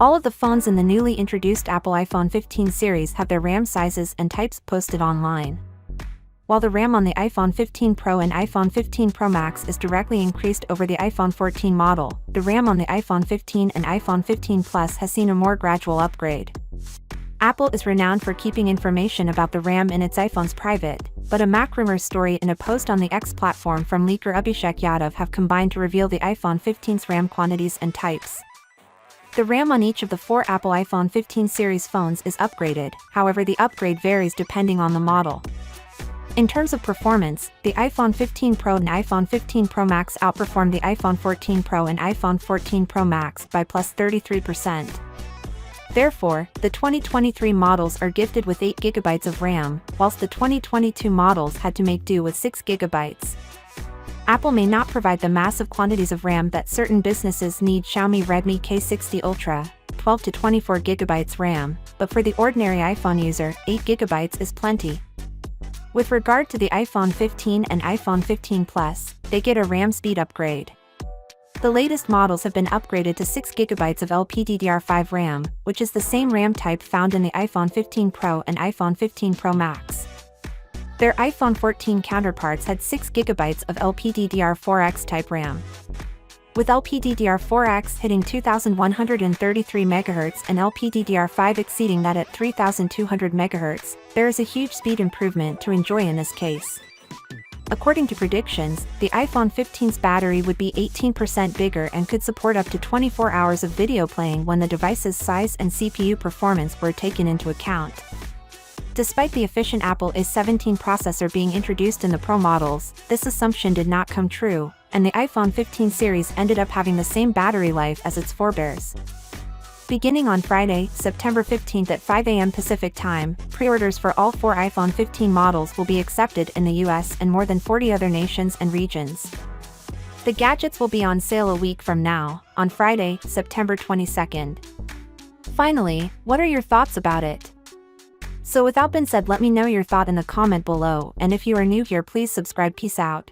All of the phones in the newly introduced Apple iPhone 15 series have their RAM sizes and types posted online. While the RAM on the iPhone 15 Pro and iPhone 15 Pro Max is directly increased over the iPhone 14 model, the RAM on the iPhone 15 and iPhone 15 Plus has seen a more gradual upgrade. Apple is renowned for keeping information about the RAM in its iPhones private, but a Mac rumors story and a post on the X platform from leaker Abhishek Yadav have combined to reveal the iPhone 15's RAM quantities and types. The RAM on each of the 4 Apple iPhone 15 series phones is upgraded, however the upgrade varies depending on the model. In terms of performance, the iPhone 15 Pro and iPhone 15 Pro Max outperformed the iPhone 14 Pro and iPhone 14 Pro Max by plus 33%. Therefore, the 2023 models are gifted with 8 GB of RAM, whilst the 2022 models had to make do with 6 GB. Apple may not provide the massive quantities of RAM that certain businesses need. Xiaomi Redmi K60 Ultra, 12 to 24 GB RAM, but for the ordinary iPhone user, 8 GB is plenty. With regard to the iPhone 15 and iPhone 15 Plus, they get a RAM speed upgrade. The latest models have been upgraded to 6 GB of LPDDR5 RAM, which is the same RAM type found in the iPhone 15 Pro and iPhone 15 Pro Max. Their iPhone 14 counterparts had 6 GB of LPDDR4X type RAM. With LPDDR4X hitting 2133 MHz and LPDDR5 exceeding that at 3200 MHz, there is a huge speed improvement to enjoy in this case. According to predictions, the iPhone 15's battery would be 18% bigger and could support up to 24 hours of video playing when the device's size and CPU performance were taken into account. Despite the efficient Apple A17 processor being introduced in the Pro models, this assumption did not come true, and the iPhone 15 series ended up having the same battery life as its forebears. Beginning on Friday, September 15th at 5 a.m. Pacific Time, pre-orders for all 4 iPhone 15 models will be accepted in the US and more than 40 other nations and regions. The gadgets will be on sale a week from now, on Friday, September 22nd. Finally, what are your thoughts about it? So without being said, let me know your thought in the comment below, and if you are new here, please subscribe. Peace out.